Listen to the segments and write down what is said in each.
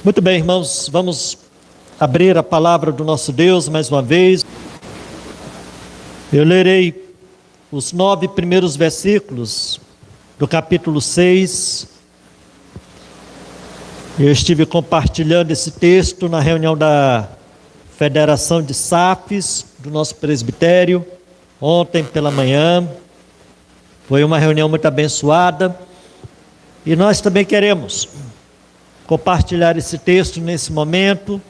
Muito bem, irmãos, vamos abrir a palavra do nosso Deus mais uma vez. Eu lerei os 9 primeiros versículos do capítulo 6. Eu estive compartilhando esse texto na reunião da Federação de SAFs, do nosso presbitério, ontem pela manhã. Foi uma reunião muito abençoada. E nós também queremos compartilhar esse texto nesse momento.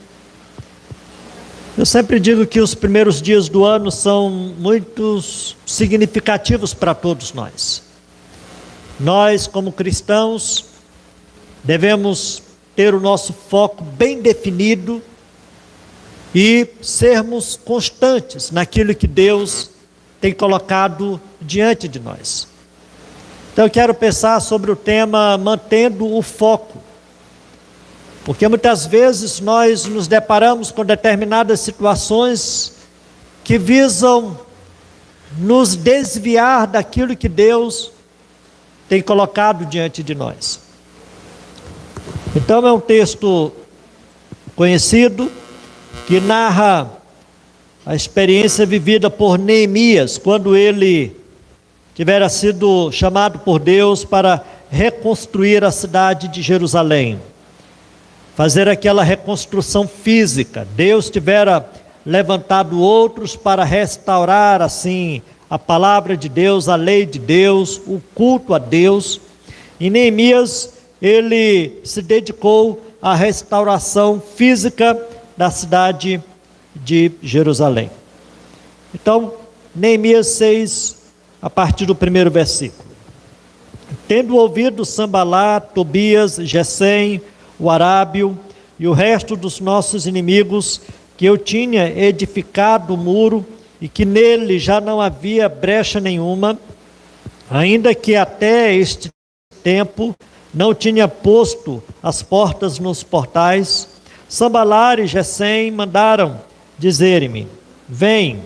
Eu sempre digo que os primeiros dias do ano são muito significativos para todos nós. Nós, como cristãos, devemos ter o nosso foco bem definido e sermos constantes naquilo que Deus tem colocado diante de nós. Então eu quero pensar sobre o tema mantendo o foco. Porque muitas vezes nós nos deparamos com determinadas situações que visam nos desviar daquilo que Deus tem colocado diante de nós. Então é um texto conhecido que narra a experiência vivida por Neemias, quando ele tivera sido chamado por Deus para reconstruir a cidade de Jerusalém. Fazer aquela reconstrução física. Deus tivera levantado outros para restaurar assim a palavra de Deus, a lei de Deus, o culto a Deus. E Neemias, ele se dedicou à restauração física da cidade de Jerusalém. Então, Neemias 6, a partir do primeiro versículo. Tendo ouvido Sambalat, Tobias, Gesem, o arábio e o resto dos nossos inimigos, que eu tinha edificado o muro e que nele já não havia brecha nenhuma, ainda que até este tempo não tinha posto as portas nos portais, Sambalat e Gesem mandaram dizer-me: vem,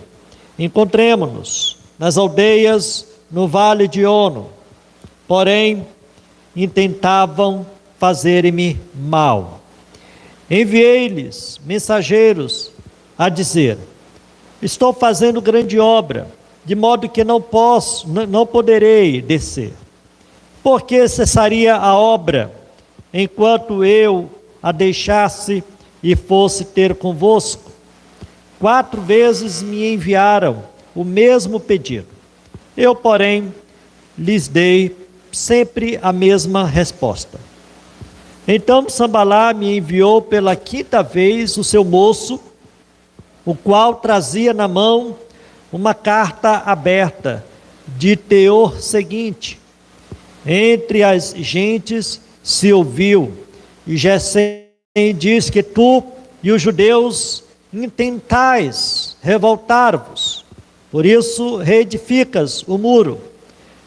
encontremo-nos nas aldeias no vale de Ono. Porém, intentavam fazer-me mal. Enviei-lhes mensageiros a dizer: estou fazendo grande obra, de modo que não poderei descer. Porque cessaria a obra, enquanto eu a deixasse e fosse ter convosco? 4 vezes me enviaram o mesmo pedido. Eu, porém, lhes dei sempre a mesma resposta. Então Sambalat me enviou pela 5ª vez o seu moço, o qual trazia na mão uma carta aberta, de teor seguinte: entre as gentes se ouviu, e Gesem diz que tu e os judeus intentais revoltar-vos, por isso reedificas o muro,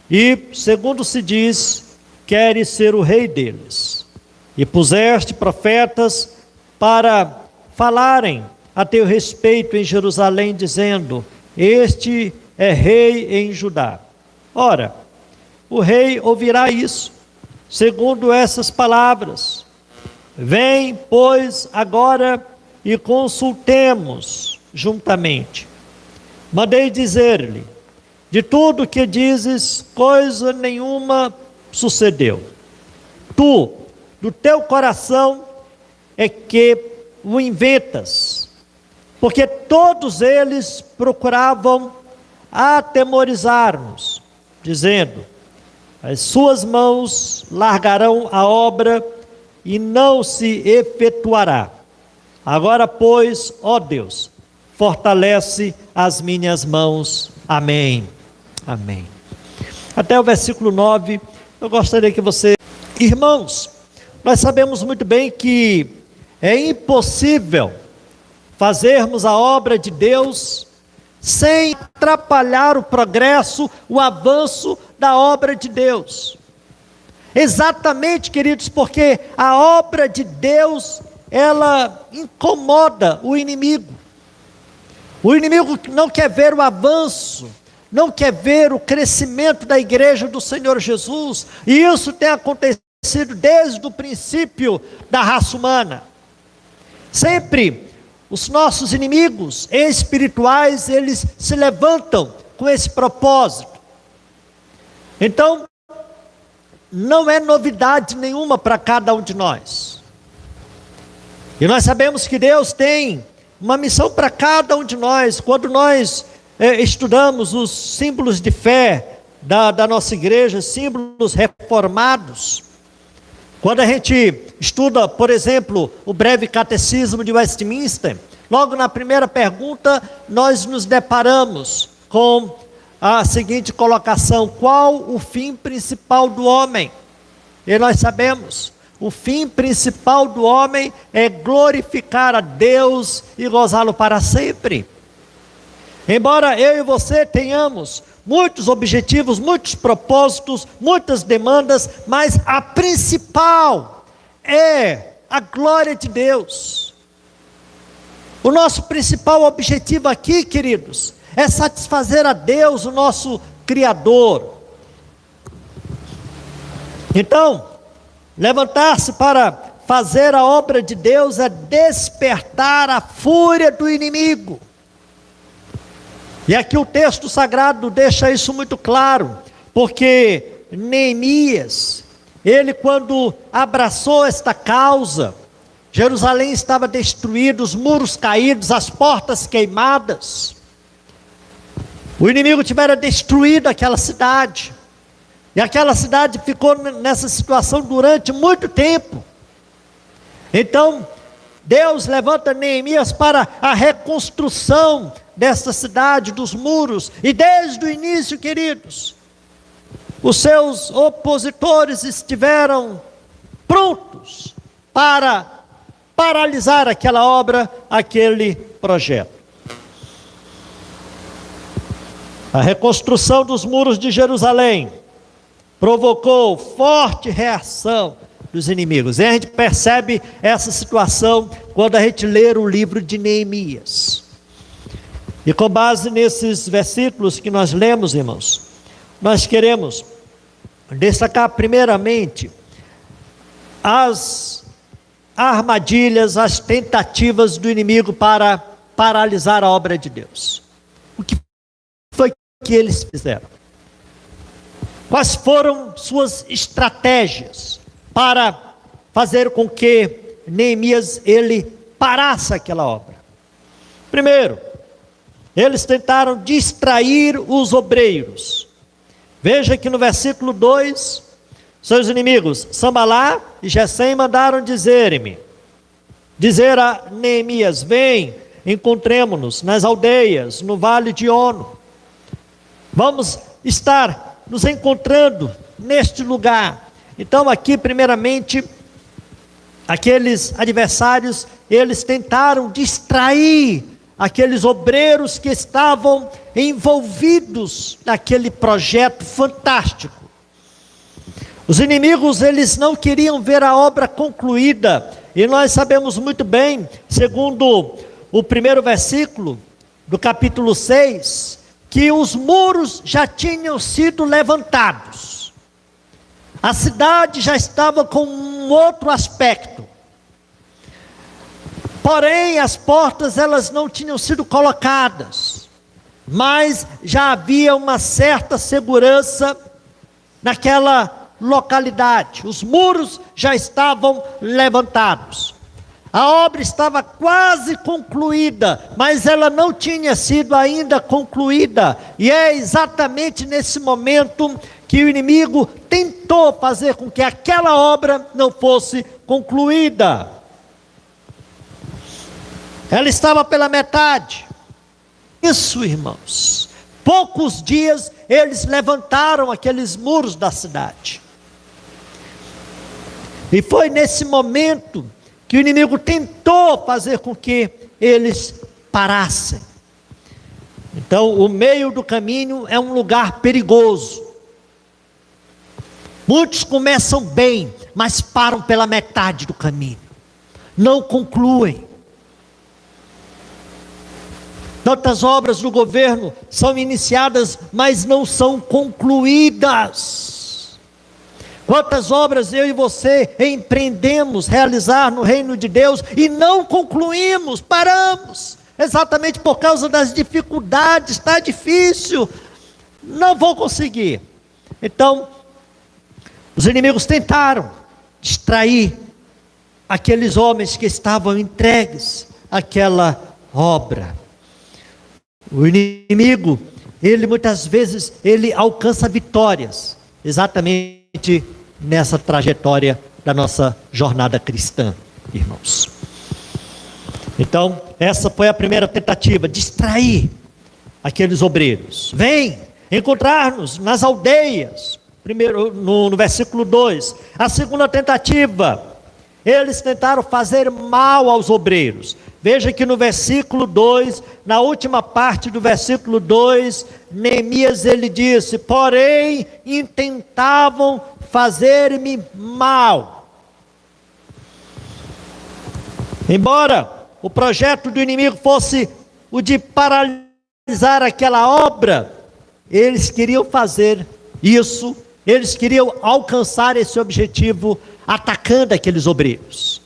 e, segundo se diz, queres ser o rei deles. E puseste profetas para falarem a teu respeito em Jerusalém, dizendo: este é rei em Judá. Ora, o rei ouvirá isso, segundo essas palavras. Vem, pois, agora e consultemos juntamente. Mandei dizer-lhe: de tudo que dizes, coisa nenhuma sucedeu. Tu, do teu coração, é que o inventas, porque todos eles procuravam atemorizar-nos, dizendo: as suas mãos largarão a obra e não se efetuará. Agora, pois, ó Deus, fortalece as minhas mãos. Amém. Amém. Até o versículo 9, eu gostaria que você... Irmãos, nós sabemos muito bem que é impossível fazermos a obra de Deus sem atrapalhar o progresso, o avanço da obra de Deus. Exatamente, queridos, porque a obra de Deus, ela incomoda o inimigo. O inimigo não quer ver o avanço, não quer ver o crescimento da igreja do Senhor Jesus, e isso tem acontecido desde o princípio da raça humana. Sempre os nossos inimigos espirituais, eles se levantam com esse propósito. Então, não é novidade nenhuma para cada um de nós. E nós sabemos que Deus tem uma missão para cada um de nós. Quando nós estudamos os símbolos de fé da nossa igreja, símbolos reformados, quando a gente estuda, por exemplo, o breve catecismo de Westminster, logo na primeira pergunta, nós nos deparamos com a seguinte colocação: qual o fim principal do homem? E nós sabemos, o fim principal do homem é glorificar a Deus e gozá-lo para sempre. Embora eu e você tenhamos muitos objetivos, muitos propósitos, muitas demandas, mas a principal é a glória de Deus. O nosso principal objetivo aqui, queridos, é satisfazer a Deus, o nosso Criador. Então, levantar-se para fazer a obra de Deus é despertar a fúria do inimigo. E aqui o texto sagrado deixa isso muito claro, porque Neemias, ele quando abraçou esta causa, Jerusalém estava destruída, os muros caídos, as portas queimadas. O inimigo tivera destruído aquela cidade, e aquela cidade ficou nessa situação durante muito tempo. Então, Deus levanta Neemias para a reconstrução dessa cidade, dos muros, e desde o início, queridos, os seus opositores estiveram prontos para paralisar aquela obra, aquele projeto. A reconstrução dos muros de Jerusalém provocou forte reação dos inimigos. E a gente percebe essa situação quando a gente lê o livro de Neemias. E com base nesses versículos que nós lemos, irmãos, nós queremos destacar primeiramente as armadilhas, as tentativas do inimigo para paralisar a obra de Deus. O que foi que eles fizeram? Quais foram suas estratégias para fazer com que Neemias ele parasse aquela obra? Primeiro, eles tentaram distrair os obreiros. Veja que no versículo 2, seus inimigos Sambalá e Gesem mandaram dizer a Neemias: vem, encontremo-nos nas aldeias, no vale de Ono. Vamos estar nos encontrando neste lugar. Então aqui primeiramente, aqueles adversários, eles tentaram distrair aqueles obreiros que estavam envolvidos naquele projeto fantástico. Os inimigos, eles não queriam ver a obra concluída, e nós sabemos muito bem, segundo o primeiro versículo do capítulo 6, que os muros já tinham sido levantados. A cidade já estava com um outro aspecto. Porém, as portas elas não tinham sido colocadas, mas já havia uma certa segurança naquela localidade. Os muros já estavam levantados. A obra estava quase concluída, mas ela não tinha sido ainda concluída. E é exatamente nesse momento que o inimigo tentou fazer com que aquela obra não fosse concluída. Ela estava pela metade. Isso, irmãos, poucos dias eles levantaram aqueles muros da cidade. E foi nesse momento que o inimigo tentou fazer com que eles parassem. Então, o meio do caminho é um lugar perigoso. Muitos começam bem, mas param pela metade do caminho, não concluem. Tantas obras do governo são iniciadas, mas não são concluídas. Quantas obras eu e você empreendemos realizar no reino de Deus e não concluímos, paramos, exatamente por causa das dificuldades, está difícil, não vou conseguir. Então, os inimigos tentaram distrair aqueles homens que estavam entregues àquela obra. O inimigo, ele muitas vezes, ele alcança vitórias, exatamente nessa trajetória da nossa jornada cristã, irmãos. Então, essa foi a primeira tentativa, distrair aqueles obreiros. Vem encontrar-nos nas aldeias, primeiro no versículo 2. A segunda tentativa, eles tentaram fazer mal aos obreiros. Veja que no versículo 2, na última parte do versículo 2, Neemias ele disse: porém intentavam fazer-me mal. Embora o projeto do inimigo fosse o de paralisar aquela obra, eles queriam fazer isso, eles queriam alcançar esse objetivo atacando aqueles obreiros.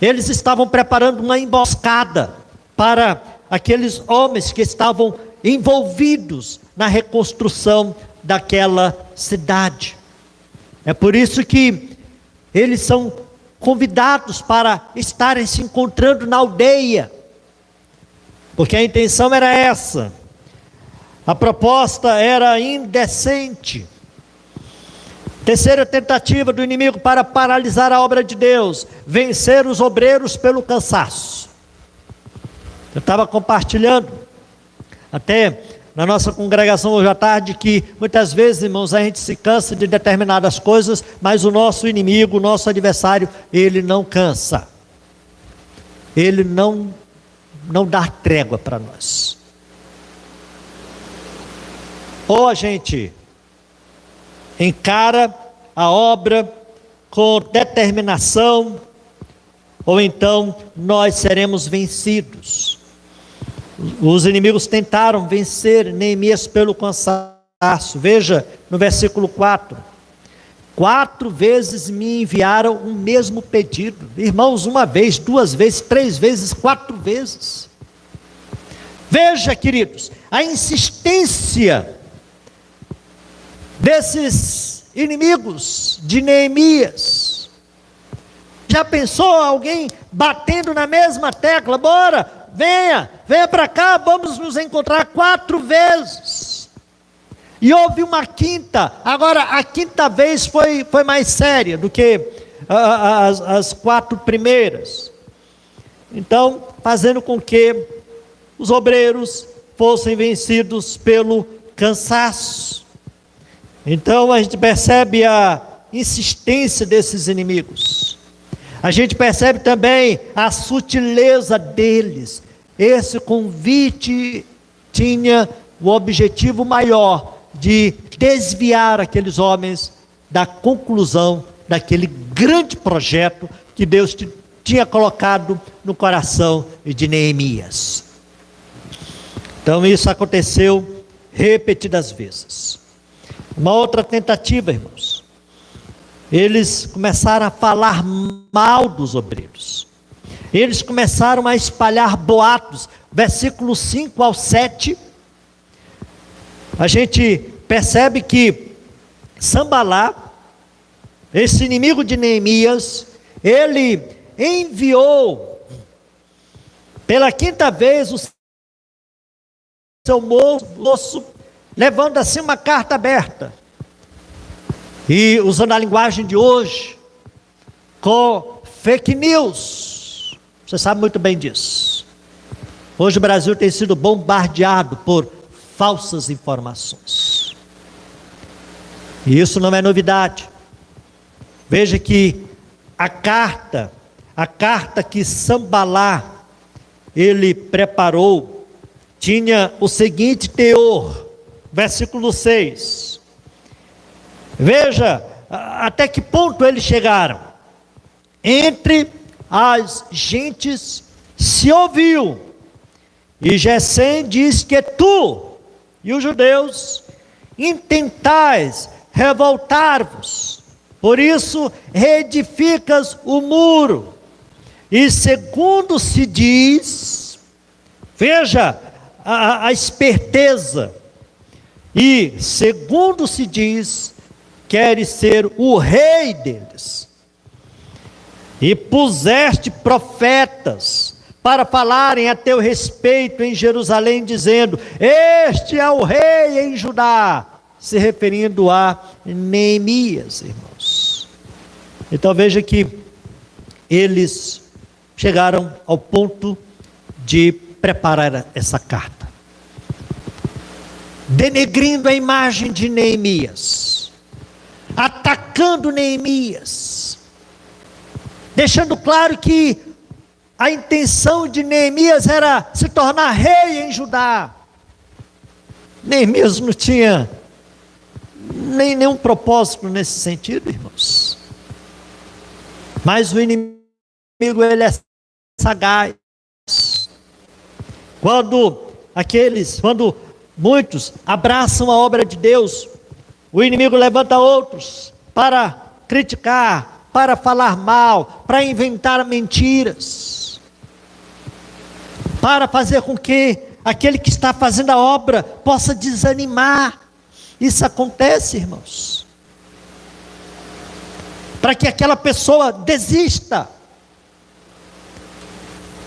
Eles estavam preparando uma emboscada para aqueles homens que estavam envolvidos na reconstrução daquela cidade. É por isso que eles são convidados para estarem se encontrando na aldeia, porque a intenção era essa. A proposta era indecente. Terceira tentativa do inimigo para paralisar a obra de Deus: vencer os obreiros pelo cansaço. Eu estava compartilhando até na nossa congregação hoje à tarde que muitas vezes, irmãos, a gente se cansa de determinadas coisas, mas o nosso inimigo, o nosso adversário, ele não cansa. Ele não dá trégua para nós. Ou a gente encara a obra com determinação, ou então nós seremos vencidos. Os inimigos tentaram vencer Neemias pelo cansaço. Veja no versículo 4. 4 vezes me enviaram o mesmo pedido. Irmãos, 1 vez, 2 vezes, 3 vezes, 4 vezes. Veja, queridos, a insistência desses inimigos de Neemias. Já pensou alguém batendo na mesma tecla? Bora, venha para cá, vamos nos encontrar 4 vezes. E houve uma quinta. Agora a quinta vez foi mais séria do que as 4 primeiras. Então, fazendo com que os obreiros fossem vencidos pelo cansaço. Então a gente percebe a insistência desses inimigos. A gente percebe também a sutileza deles. Esse convite tinha o objetivo maior de desviar aqueles homens da conclusão daquele grande projeto que Deus tinha colocado no coração de Neemias. Então isso aconteceu repetidas vezes. Uma outra tentativa, irmãos. Eles começaram a falar mal dos obreiros. Eles começaram a espalhar boatos. Versículo 5 ao 7. A gente percebe que Sambalá, esse inimigo de Neemias, ele enviou pela quinta vez o seu moço, levando assim uma carta aberta, e usando a linguagem de hoje, com fake news. Você sabe muito bem disso. Hoje o Brasil tem sido bombardeado por falsas informações, e isso não é novidade. Veja que a carta que Sambalá ele preparou tinha o seguinte teor. Versículo 6. Veja até que ponto eles chegaram. Entre as gentes se ouviu, e Gesem diz que tu e os judeus intentais revoltar-vos Por isso, reedificas o muro. E segundo se diz, veja a esperteza. E segundo se diz, queres ser o rei deles. E puseste profetas para falarem a teu respeito em Jerusalém, dizendo: este é o rei em Judá, se referindo a Neemias, irmãos. Então veja que eles chegaram ao ponto de preparar essa carta, denegrindo a imagem de Neemias, atacando Neemias, deixando claro que a intenção de Neemias era se tornar rei em Judá. Neemias não tinha nenhum propósito nesse sentido, irmãos. Mas o inimigo, ele é sagaz. Quando muitos abraçam a obra de Deus, o inimigo levanta outros para criticar, para falar mal, para inventar mentiras, para fazer com que aquele que está fazendo a obra possa desanimar. Isso acontece, irmãos, para que aquela pessoa desista,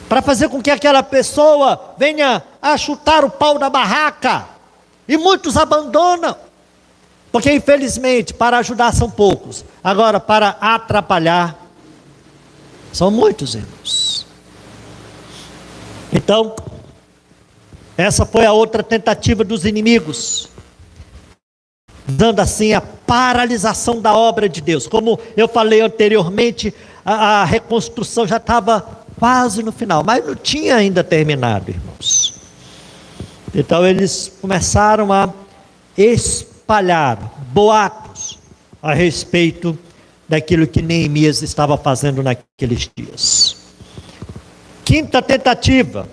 para fazer com que aquela pessoa venha a chutar o pau da barraca, e muitos abandonam, porque infelizmente para ajudar são poucos, agora para atrapalhar são muitos, irmãos. Então, essa foi a outra tentativa dos inimigos, dando assim a paralisação da obra de Deus. Como eu falei anteriormente, a reconstrução já estava quase no final, mas não tinha ainda terminado, irmãos. Então eles começaram a espalhar boatos a respeito daquilo que Neemias estava fazendo naqueles dias. Quinta tentativa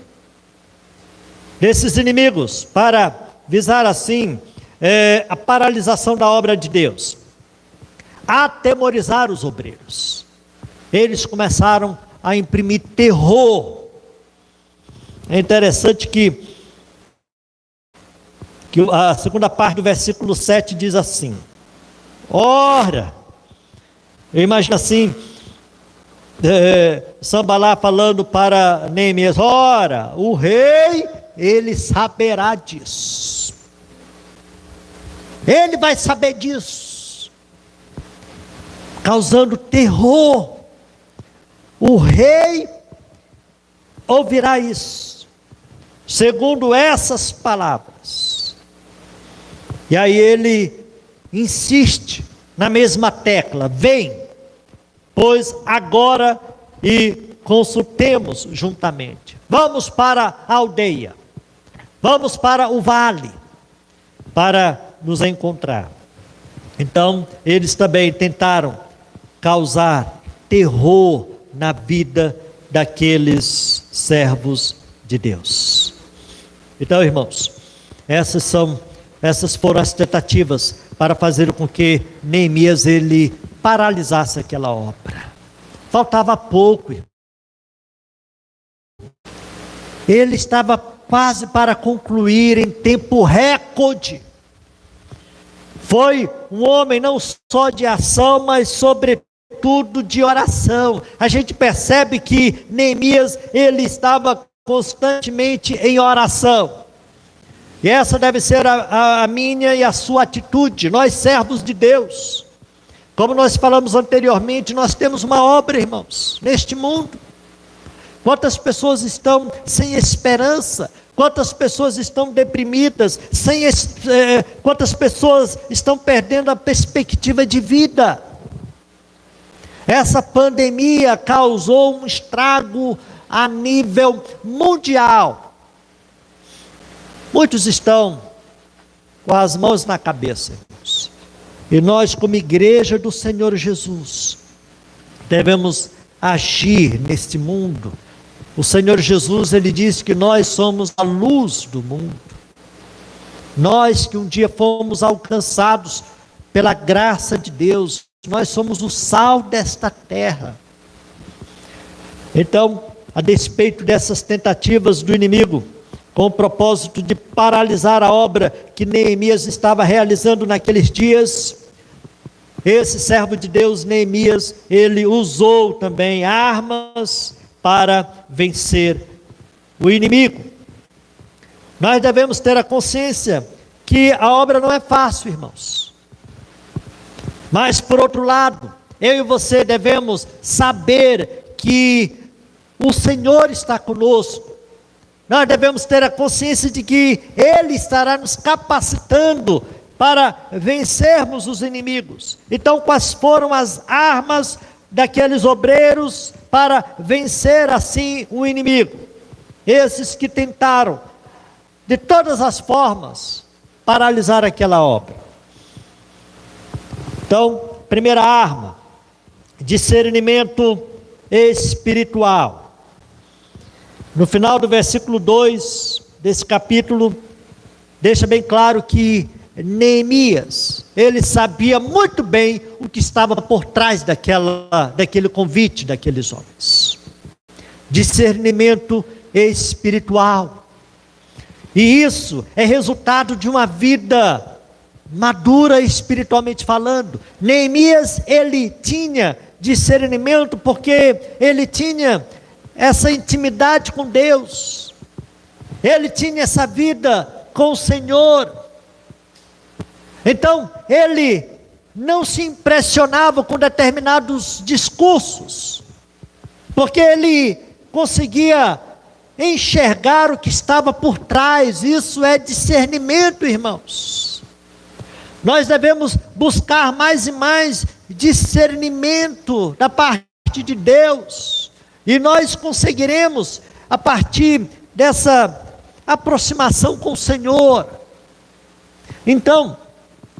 desses inimigos para visar assim a paralisação da obra de Deus: atemorizar os obreiros. Eles começaram a imprimir terror. É interessante que a segunda parte do versículo 7 diz assim: ora, eu imagino assim, Sanballat falando para Neemias: ora, o rei, ele saberá disso, ele vai saber disso, causando terror. O rei ouvirá isso, segundo essas palavras. E aí ele insiste na mesma tecla: vem, pois agora e consultemos juntamente. Vamos para a aldeia, vamos para o vale, para nos encontrar. Então eles também tentaram causar terror na vida daqueles servos de Deus. Então, irmãos, essas foram as tentativas para fazer com que Neemias ele paralisasse aquela obra. Faltava pouco, irmão. Ele estava quase para concluir em tempo recorde. Foi um homem não só de ação, mas sobretudo de oração. A gente percebe que Neemias ele estava constantemente em oração. E essa deve ser a minha e a sua atitude, nós servos de Deus. Como nós falamos anteriormente, nós temos uma obra, irmãos, neste mundo. Quantas pessoas estão sem esperança? Quantas pessoas estão deprimidas? Quantas pessoas estão perdendo a perspectiva de vida? Essa pandemia causou um estrago a nível mundial. Muitos estão com as mãos na cabeça, irmãos. E nós, como igreja do Senhor Jesus, devemos agir neste mundo. O Senhor Jesus, ele disse que nós somos a luz do mundo. Nós que um dia fomos alcançados pela graça de Deus, nós somos o sal desta terra. Então, a despeito dessas tentativas do inimigo, com o propósito de paralisar a obra que Neemias estava realizando naqueles dias, esse servo de Deus, Neemias, ele usou também armas para vencer o inimigo. Nós devemos ter a consciência que a obra não é fácil, irmãos. Mas, por outro lado, eu e você devemos saber que o Senhor está conosco. Nós devemos ter a consciência de que Ele estará nos capacitando para vencermos os inimigos. Então, quais foram as armas daqueles obreiros para vencer assim o inimigo? Esses que tentaram, de todas as formas, paralisar aquela obra. Então, primeira arma, discernimento espiritual. No final do versículo 2 desse capítulo, deixa bem claro que Neemias, ele sabia muito bem o que estava por trás daquele convite daqueles homens. Discernimento espiritual. E isso é resultado de uma vida madura espiritualmente falando. Neemias, ele tinha discernimento porque ele tinha essa intimidade com Deus. Ele tinha essa vida com o Senhor. Então, ele não se impressionava com determinados discursos, porque ele conseguia enxergar o que estava por trás. Isso é discernimento, irmãos. Nós devemos buscar mais e mais discernimento da parte de Deus, e nós conseguiremos a partir dessa aproximação com o Senhor. Então,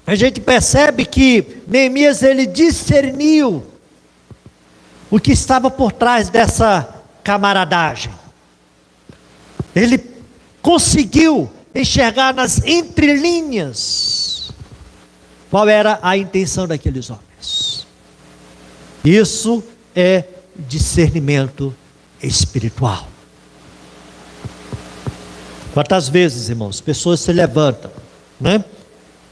a gente percebe que Neemias, ele discerniu o que estava por trás dessa camaradagem. Ele conseguiu enxergar nas entrelinhas qual era a intenção daqueles homens. Isso é discernimento espiritual. Quantas vezes, irmãos, pessoas se levantam, né,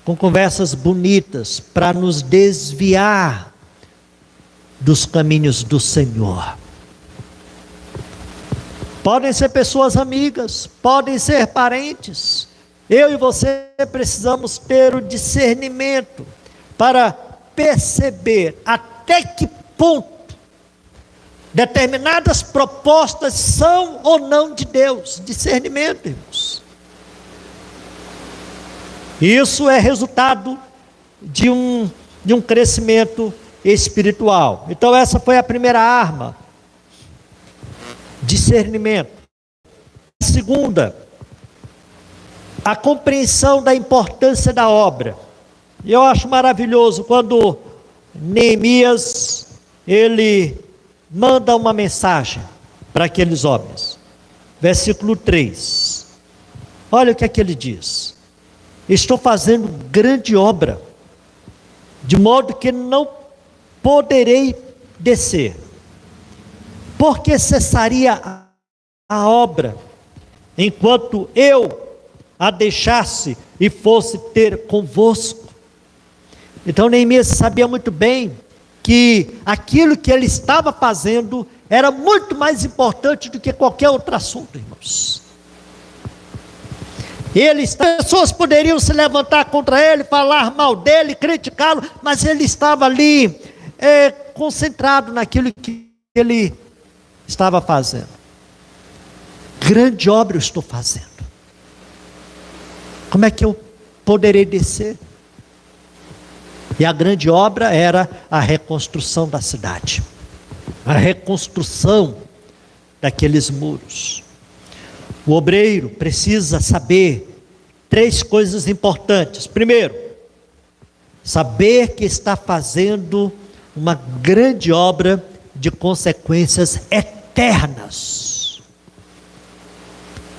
com conversas bonitas para nos desviar dos caminhos do Senhor. Podem ser pessoas amigas, podem ser parentes. Eu e você precisamos ter o discernimento para perceber até que ponto determinadas propostas são ou não de Deus. Discernimento, irmãos. Isso é resultado de um crescimento espiritual. Então essa foi a primeira arma. Discernimento. A segunda, a compreensão da importância da obra. E eu acho maravilhoso quando Neemias, ele manda uma mensagem para aqueles homens. Versículo 3. Olha o que é que ele diz: estou fazendo grande obra, de modo que não poderei descer. Porque cessaria a obra, enquanto eu a deixasse e fosse ter convosco? Então Neemias sabia muito bem que aquilo que ele estava fazendo era muito mais importante do que qualquer outro assunto, irmãos. As pessoas poderiam se levantar contra ele, falar mal dele, criticá-lo, mas ele estava ali concentrado naquilo que ele estava fazendo. Grande obra eu estou fazendo. Como é que eu poderei descer? E a grande obra era a reconstrução da cidade, a reconstrução daqueles muros. O obreiro precisa saber 3 coisas importantes. Primeiro, saber que está fazendo uma grande obra de consequências eternas.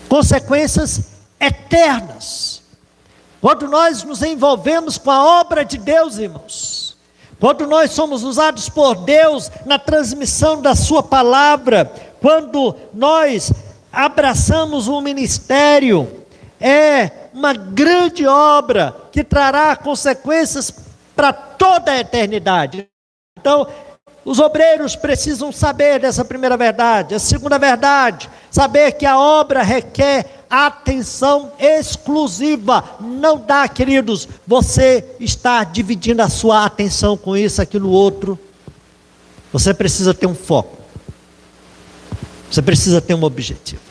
Consequências eternas. Quando nós nos envolvemos com a obra de Deus, irmãos, Quando nós somos usados por Deus na transmissão da sua palavra, quando nós abraçamos um ministério, é uma grande obra que trará consequências para toda a eternidade. Então, os obreiros precisam saber dessa primeira verdade. A segunda verdade, saber que a obra requer atenção exclusiva. Não dá, queridos, você está dividindo a sua atenção com isso, aquilo, outro. Você precisa ter um foco. Você precisa ter um objetivo.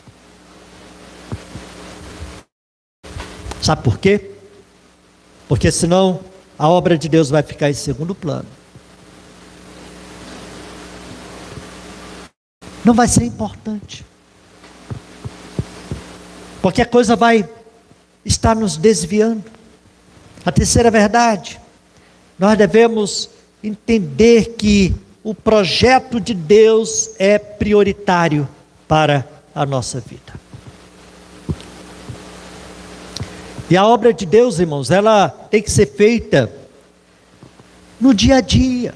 Sabe por quê? Porque senão a obra de Deus vai ficar em segundo plano. Não vai ser importante. Porque a coisa vai estar nos desviando. A terceira verdade, nós devemos entender que o projeto de Deus é prioritário para a nossa vida. E a obra de Deus, irmãos, ela tem que ser feita no dia a dia,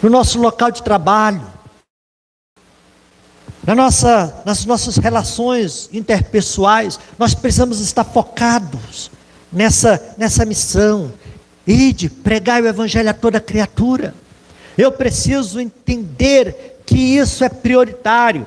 no nosso local de trabalho, nas nossas relações interpessoais. Nós precisamos estar focados nessa missão. Ide, pregai o evangelho a toda criatura. Eu preciso entender que isso é prioritário.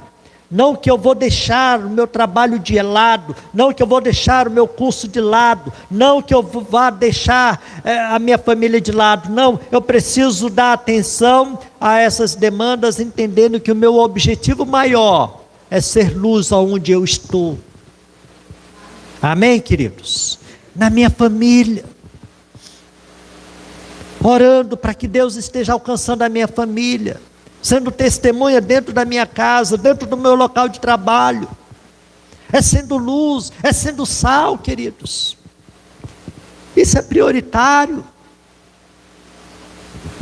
Não que eu vou deixar o meu trabalho de lado, não que eu vou deixar o meu curso de lado, não que eu vá deixar a minha família de lado. Não, eu preciso dar atenção a essas demandas, entendendo que o meu objetivo maior é ser luz aonde eu estou. Amém, queridos? Na minha família, orando para que Deus esteja alcançando a minha família, sendo testemunha dentro da minha casa, dentro do meu local de trabalho, é sendo luz, é sendo sal, queridos. Isso é prioritário.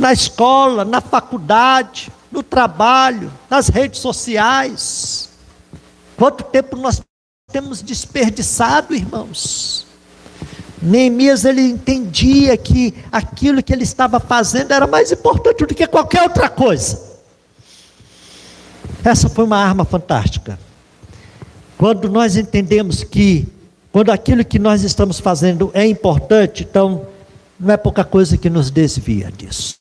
Na escola, na faculdade, no trabalho, nas redes sociais. Quanto tempo nós temos desperdiçado, irmãos? Neemias, ele entendia que aquilo que ele estava fazendo era mais importante do que qualquer outra coisa. Essa foi uma arma fantástica. Quando nós entendemos que, quando aquilo que nós estamos fazendo é importante, então não é pouca coisa que nos desvia disso.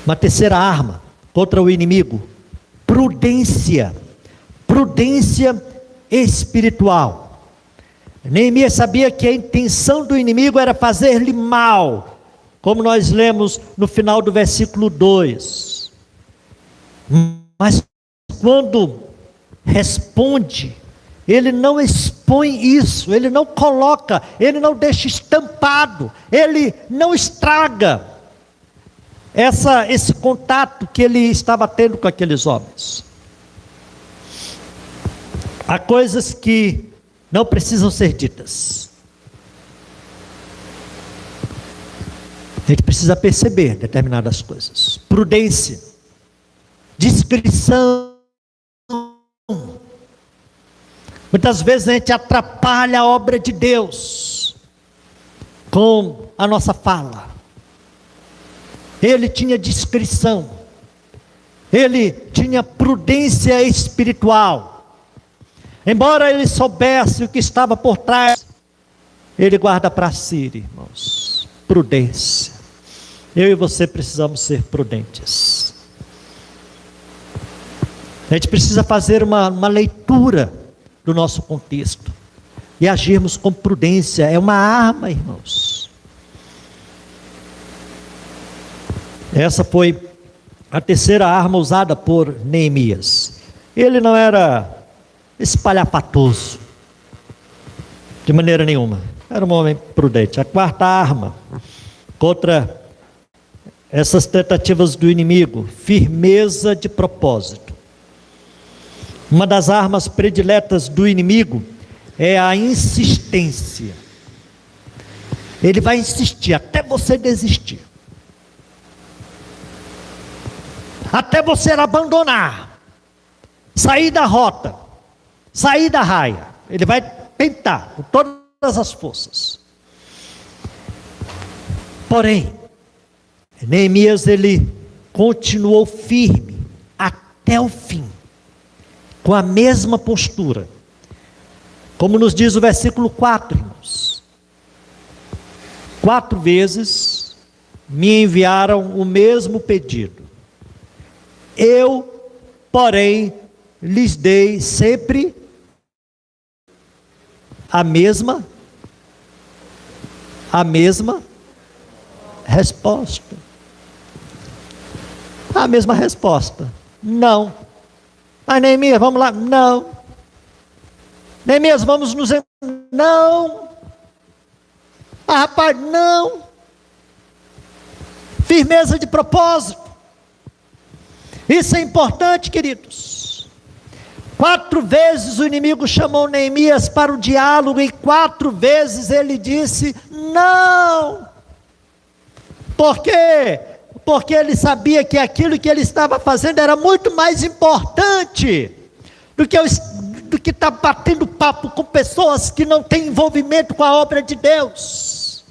Uma terceira arma contra o inimigo: prudência. Prudência espiritual. Neemias sabia que a intenção do inimigo era fazer-lhe mal, como nós lemos no final do versículo 2. Mas quando responde, ele não expõe isso, ele não coloca, ele não deixa estampado, ele não estraga esse contato que ele estava tendo com aqueles homens. Há coisas que não precisam ser ditas. A gente precisa perceber determinadas coisas. Prudência, discrição. Muitas vezes a gente atrapalha a obra de Deus com a nossa fala. Ele tinha discrição, ele tinha prudência espiritual. Embora ele soubesse o que estava por trás, ele guarda para si, irmãos, prudência. Eu e você precisamos ser prudentes. A gente precisa fazer uma leitura do nosso contexto e agirmos com prudência. É uma arma, irmãos. Essa foi a terceira arma usada por Neemias. Ele não era espalhafatoso, de maneira nenhuma. Era um homem prudente. A quarta arma contra essas tentativas do inimigo: firmeza de propósito. Uma das armas prediletas do inimigo é a insistência. Ele vai insistir até você desistir, até você abandonar, sair da rota, sair da raia. Ele vai tentar, com todas todas as forças. Porém, Neemias, ele continuou firme até o fim, com a mesma postura, como nos diz o versículo 4, irmãos. 4 vezes me enviaram o mesmo pedido. Eu, porém, lhes dei sempre a mesma resposta. A mesma resposta. Não. Mas Neemias, vamos lá. Não. Neemias, vamos nos... Não. Ah, rapaz, não. Firmeza de propósito. Isso é importante, queridos. 4 vezes o inimigo chamou Neemias para o diálogo e 4 vezes ele disse não. Por quê? Porque ele sabia que aquilo que ele estava fazendo era muito mais importante do que estar batendo papo com pessoas que não têm envolvimento com a obra de Deus.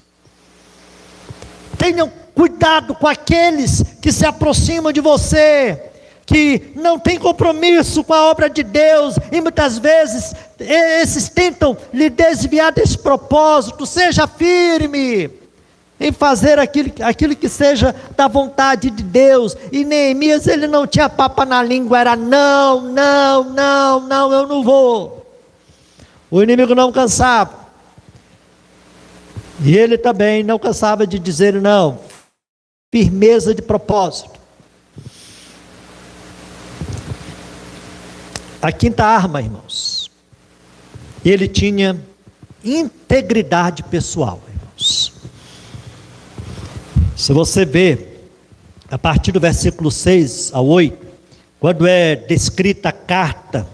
Tenham cuidado com aqueles que se aproximam de você, que não têm compromisso com a obra de Deus, e muitas vezes esses tentam lhe desviar desse propósito. Seja firme em fazer aquilo que seja da vontade de Deus. E Neemias, ele não tinha papa na língua, era não, eu não vou. O inimigo não cansava, e ele também não cansava de dizer não. Firmeza de propósito. A 5ª arma, irmãos, ele tinha integridade pessoal, irmãos. Se você vê, a partir do versículo 6 ao 8, quando é descrita a carta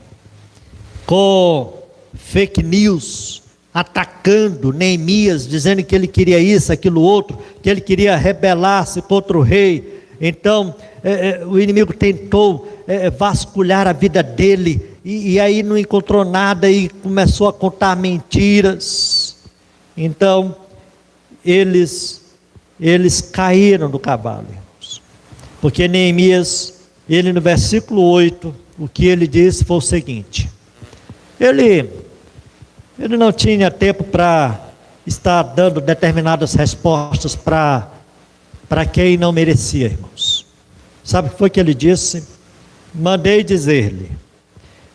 com fake news, atacando Neemias, dizendo que ele queria isso, aquilo outro, que ele queria rebelar-se contra o rei. Então, o inimigo tentou vasculhar a vida dele, e aí não encontrou nada, e começou a contar mentiras. Então, eles caíram do cavalo, irmãos. Porque Neemias, ele no versículo 8, o que ele disse foi o seguinte: ele não tinha tempo para estar dando determinadas respostas para quem não merecia, irmãos. Sabe o que foi que ele disse? Mandei dizer-lhe: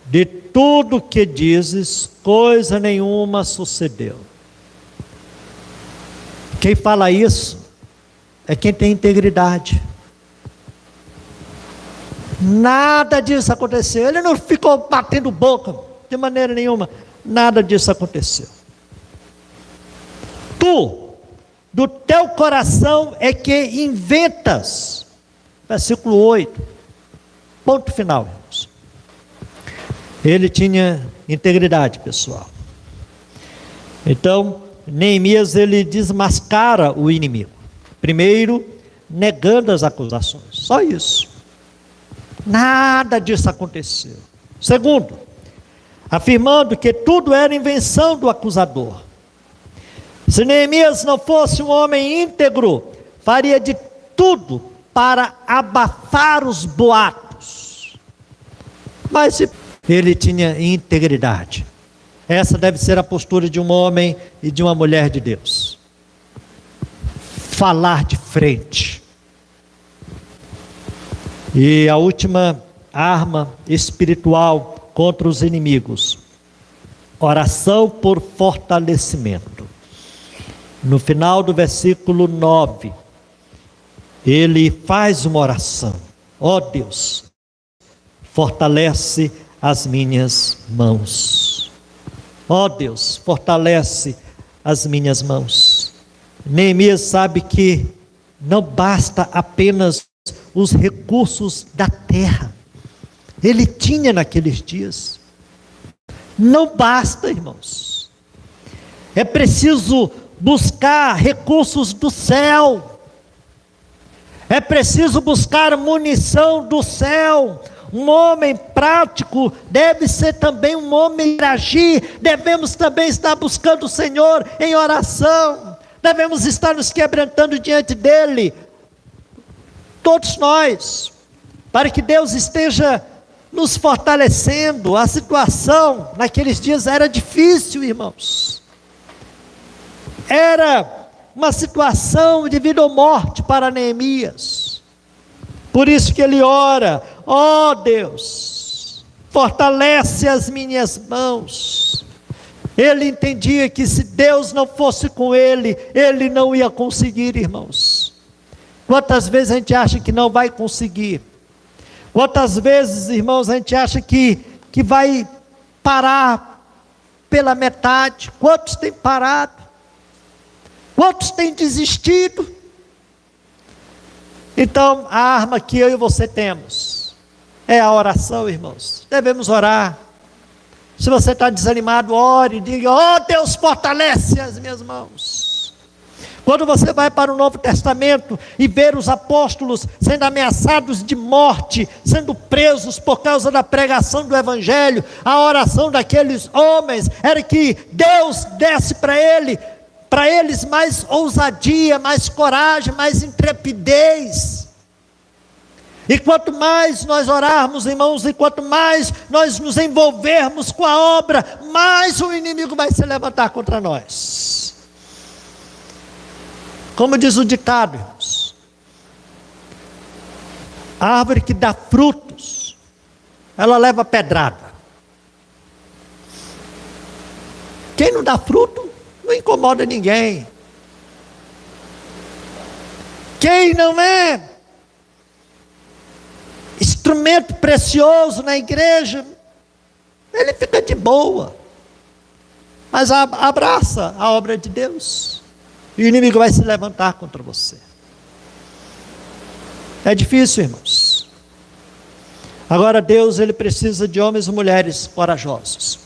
de tudo que dizes, coisa nenhuma sucedeu. Quem fala isso é quem tem integridade. Nada disso aconteceu. Ele não ficou batendo boca de maneira nenhuma. Nada disso aconteceu. Tu, do teu coração é que inventas. Versículo 8. Ponto final, irmãos. Ele tinha integridade pessoal. Então, Neemias, ele desmascara o inimigo. Primeiro, negando as acusações. Só isso. Nada disso aconteceu. Segundo, afirmando que tudo era invenção do acusador. Se Neemias não fosse um homem íntegro, faria de tudo para abafar os boatos. Mas ele tinha integridade. Essa deve ser a postura de um homem e de uma mulher de Deus. Falar de frente. E a última arma espiritual contra os inimigos: oração por fortalecimento. No final do versículo 9, ele faz uma oração: ó Deus, fortalece as minhas mãos. Ó Deus, fortalece as minhas mãos. Neemias sabe que não basta apenas os recursos da terra. Ele tinha naqueles dias. Não basta, irmãos. É preciso buscar recursos do céu. É preciso buscar munição do céu. Um homem prático deve ser também um homem de agir. Devemos também estar buscando o Senhor em oração. Devemos estar nos quebrantando diante dEle. Todos nós, para que Deus esteja nos fortalecendo. A situação naqueles dias era difícil, irmãos. Era uma situação de vida ou morte para Neemias. Por isso que ele ora: ó Deus, fortalece as minhas mãos. Ele entendia que se Deus não fosse com ele, ele não ia conseguir, irmãos. Quantas vezes a gente acha que não vai conseguir? Quantas vezes, irmãos, a gente acha que vai parar pela metade? Quantos têm parado? Quantos têm desistido? Então, a arma que eu e você temos é a oração, irmãos. Devemos orar. Se você está desanimado, ore e diga: ó Deus, fortalece as minhas mãos. Quando você vai para o Novo Testamento e ver os apóstolos sendo ameaçados de morte, sendo presos por causa da pregação do Evangelho, a oração daqueles homens era que Deus desse para eles mais ousadia, mais coragem, mais intrepidez. E quanto mais nós orarmos, irmãos, e quanto mais nós nos envolvermos com a obra, mais o inimigo vai se levantar contra nós. Como diz o ditado, irmãos, a árvore que dá frutos, ela leva pedrada. Quem não dá fruto, não incomoda ninguém. Quem não é instrumento precioso na igreja, ele fica de boa, mas abraça a obra de Deus, e o inimigo vai se levantar contra você. É difícil, irmãos. Agora Deus, ele precisa de homens e mulheres corajosos,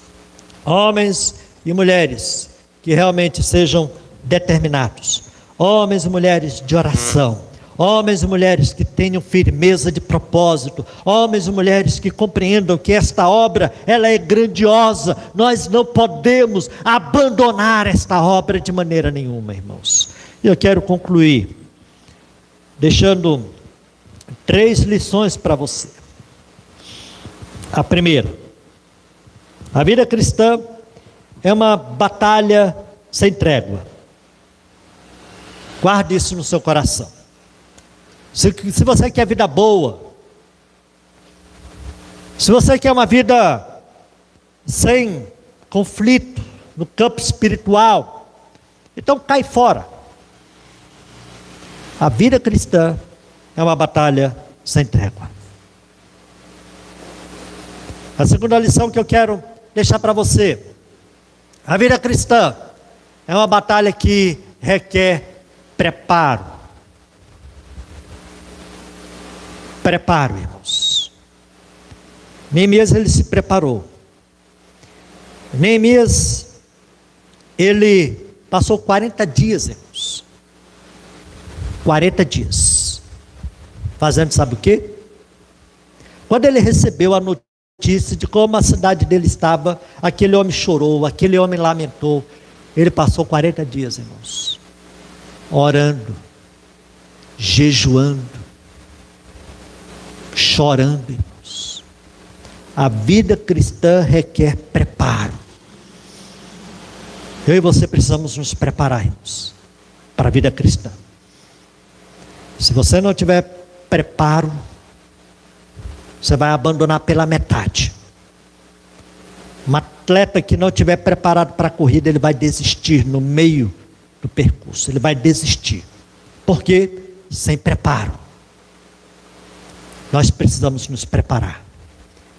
homens e mulheres que realmente sejam determinados, homens e mulheres de oração, homens e mulheres que tenham firmeza de propósito, homens e mulheres que compreendam que esta obra, ela é grandiosa. Nós não podemos abandonar esta obra de maneira nenhuma, irmãos. E eu quero concluir deixando 3 lições para você. A primeira: a vida cristã é uma batalha sem trégua. Guarde isso no seu coração. Se você quer vida boa, se você quer uma vida sem conflito no campo espiritual, então cai fora. A vida cristã é uma batalha sem trégua. A segunda lição que eu quero deixar para você: a vida cristã é uma batalha que requer preparo. Preparo, irmãos. Neemias, ele se preparou. Neemias, ele passou 40 dias, irmãos. 40 dias. Fazendo sabe o quê? Quando ele recebeu a notícia de como a cidade dele estava, aquele homem chorou, aquele homem lamentou. Ele passou 40 dias, irmãos, orando, jejuando, chorando, irmãos. A vida cristã requer preparo. Eu e você precisamos nos preparar, irmãos, para a vida cristã. Se você não tiver preparo, você vai abandonar pela metade. Um atleta que não estiver preparado para a corrida, ele vai desistir no meio do percurso. Ele vai desistir. Por quê? Sem preparo. Nós precisamos nos preparar.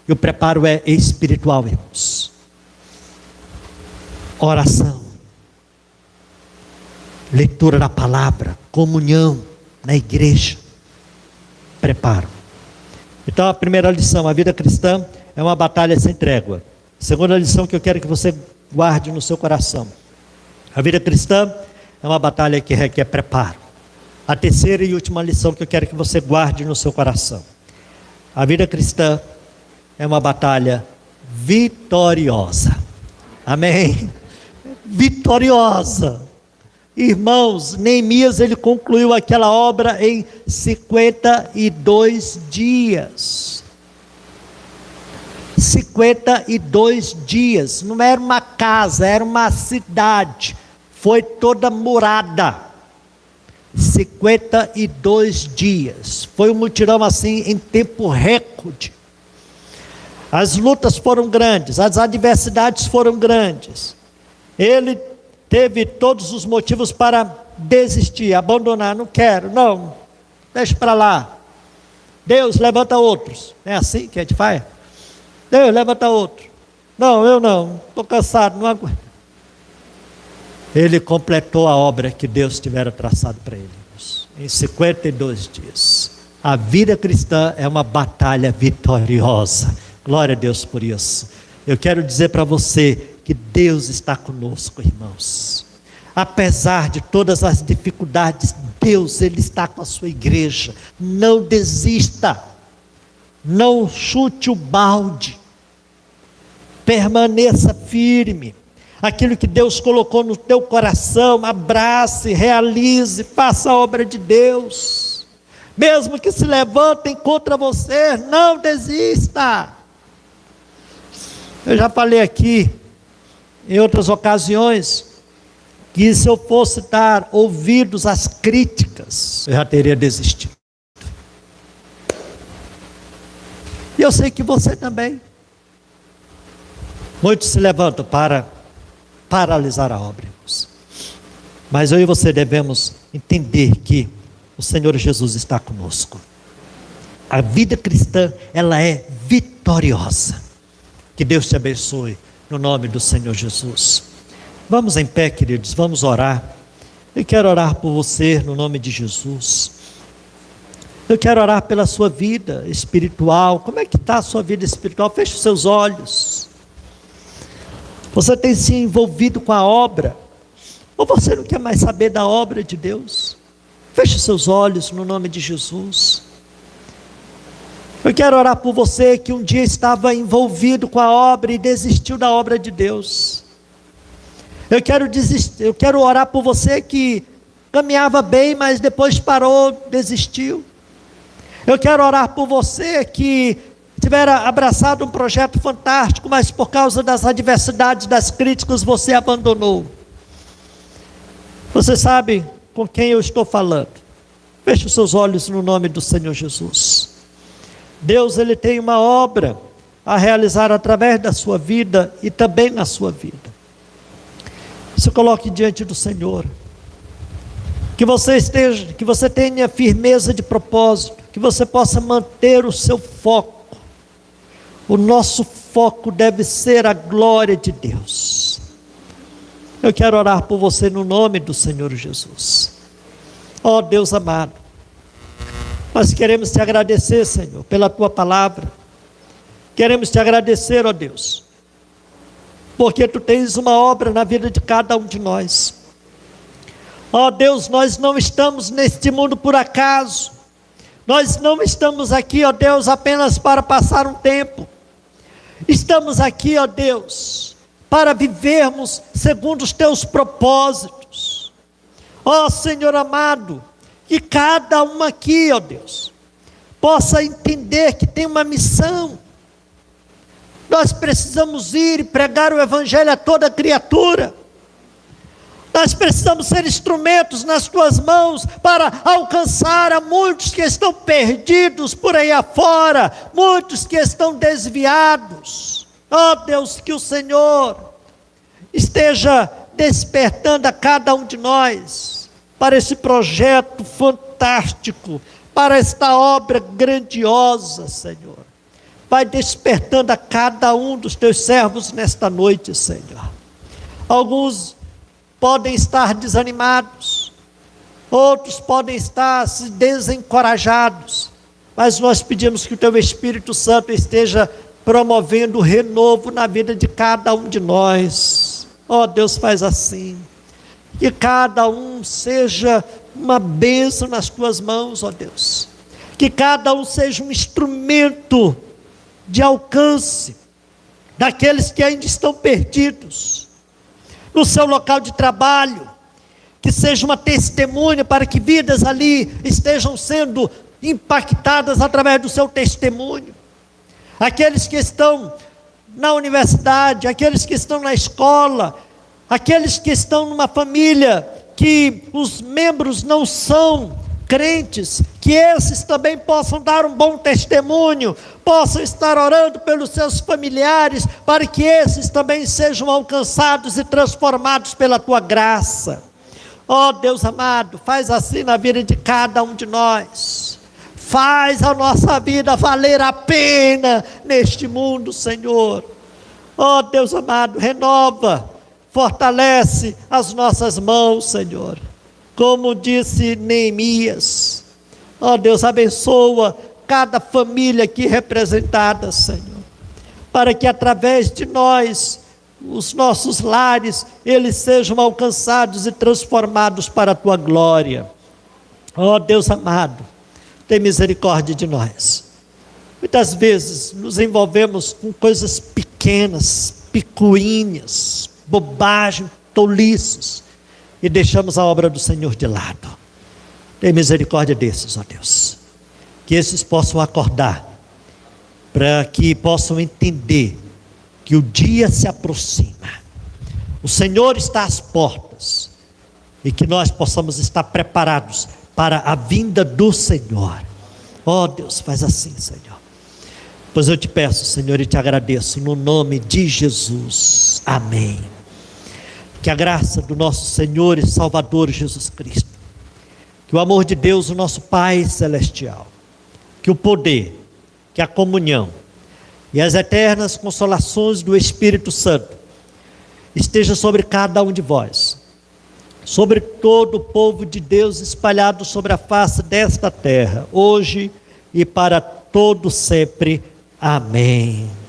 E o preparo é espiritual, irmãos. Oração, leitura da palavra, comunhão na igreja. Preparo. Então, a primeira lição: a vida cristã é uma batalha sem trégua. A segunda lição que eu quero que você guarde no seu coração: a vida cristã é uma batalha que requer preparo. A terceira e última lição que eu quero que você guarde no seu coração: a vida cristã é uma batalha vitoriosa. Amém? Vitoriosa. Irmãos, Neemias, ele concluiu aquela obra em 52 dias. 52 dias. Não era uma casa, era uma cidade. Foi toda murada. 52 dias. Foi um mutirão assim em tempo recorde. As lutas foram grandes, as adversidades foram grandes. Ele teve todos os motivos para desistir, abandonar. Não quero, não, deixa para lá. Deus, levanta outros. Não é assim que a gente faz? Deus, levanta outro. Não, eu não, estou cansado, não aguento. Ele completou a obra que Deus tivera traçado para ele, em 52 dias. A vida cristã é uma batalha vitoriosa. Glória a Deus por isso. Eu quero dizer para você que Deus está conosco, irmãos. Apesar de todas as dificuldades, Deus, Ele está com a sua igreja. Não desista. Não chute o balde. Permaneça firme. Aquilo que Deus colocou no teu coração, abrace, realize, faça a obra de Deus. Mesmo que se levantem contra você, não desista. Eu já falei aqui, em outras ocasiões, que se eu fosse dar ouvidos às críticas, eu já teria desistido. E eu sei que você também. Muitos se levantam para paralisar a obra, irmãos. Mas eu e você devemos entender que o Senhor Jesus está conosco. A vida cristã, ela é vitoriosa. Que Deus te abençoe, no nome do Senhor Jesus. Vamos em pé, queridos, vamos orar. Eu quero orar por você, no nome de Jesus. Eu quero orar pela sua vida espiritual. Como é que está a sua vida espiritual? Feche os seus olhos. Você tem se envolvido com a obra? Ou você não quer mais saber da obra de Deus? Feche os seus olhos, no nome de Jesus. Eu quero orar por você que um dia estava envolvido com a obra e desistiu da obra de Deus. Eu quero orar por você que caminhava bem, mas depois parou, desistiu. Eu quero orar por você que tivera abraçado um projeto fantástico, mas por causa das adversidades, das críticas, você abandonou. Você sabe com quem eu estou falando? Feche os seus olhos no nome do Senhor Jesus. Deus, Ele tem uma obra a realizar através da sua vida e também na sua vida. Se coloque diante do Senhor. Que você tenha firmeza de propósito, que você possa manter o seu foco. O nosso foco deve ser a glória de Deus. Eu quero orar por você no nome do Senhor Jesus. Ó Deus amado, nós queremos te agradecer, Senhor, pela tua palavra. Queremos te agradecer, ó Deus, porque tu tens uma obra na vida de cada um de nós. Ó Deus, nós não estamos neste mundo por acaso. Nós não estamos aqui, ó Deus, apenas para passar um tempo. Estamos aqui, ó Deus, para vivermos segundo os teus propósitos. Ó Senhor amado, que cada um aqui, ó Deus, possa entender que tem uma missão. Nós precisamos ir e pregar o Evangelho a toda criatura. Nós precisamos ser instrumentos nas tuas mãos para alcançar a muitos que estão perdidos por aí afora, muitos que estão desviados. Ó Deus, que o Senhor esteja despertando a cada um de nós para esse projeto fantástico, para esta obra grandiosa, Senhor. Vai despertando a cada um dos teus servos nesta noite, Senhor. Alguns podem estar desanimados, outros podem estar desencorajados, mas nós pedimos que o teu Espírito Santo esteja promovendo o renovo na vida de cada um de nós. Ó Deus, faz assim, que cada um seja uma bênção nas tuas mãos, ó Deus, que cada um seja um instrumento de alcance daqueles que ainda estão perdidos no seu local de trabalho, que seja uma testemunha para que vidas ali estejam sendo impactadas através do seu testemunho. Aqueles que estão na universidade, aqueles que estão na escola, aqueles que estão numa família que os membros não são crentes, que esses também possam dar um bom testemunho, possam estar orando pelos seus familiares, para que esses também sejam alcançados e transformados pela tua graça. Ó Deus amado, faz assim na vida de cada um de nós. Faz a nossa vida valer a pena neste mundo, Senhor. Ó Deus amado, renova, fortalece as nossas mãos, Senhor. Como disse Neemias, ó Deus, abençoa cada família aqui representada, Senhor, para que através de nós, os nossos lares, eles sejam alcançados e transformados para a tua glória. Ó Deus amado, tem misericórdia de nós. Muitas vezes nos envolvemos com coisas pequenas, picuinhas, bobagem, tolices, e deixamos a obra do Senhor de lado. Tem misericórdia desses, ó Deus, que esses possam acordar, para que possam entender que o dia se aproxima, o Senhor está às portas, e que nós possamos estar preparados para a vinda do Senhor. Ó Deus, faz assim, Senhor. Pois eu te peço, Senhor, e te agradeço, no nome de Jesus, amém. Que a graça do nosso Senhor e Salvador Jesus Cristo, que o amor de Deus, o nosso Pai Celestial, que o poder, que a comunhão e as eternas consolações do Espírito Santo esteja sobre cada um de vós, sobre todo o povo de Deus espalhado sobre a face desta terra, hoje e para todo sempre. Amém.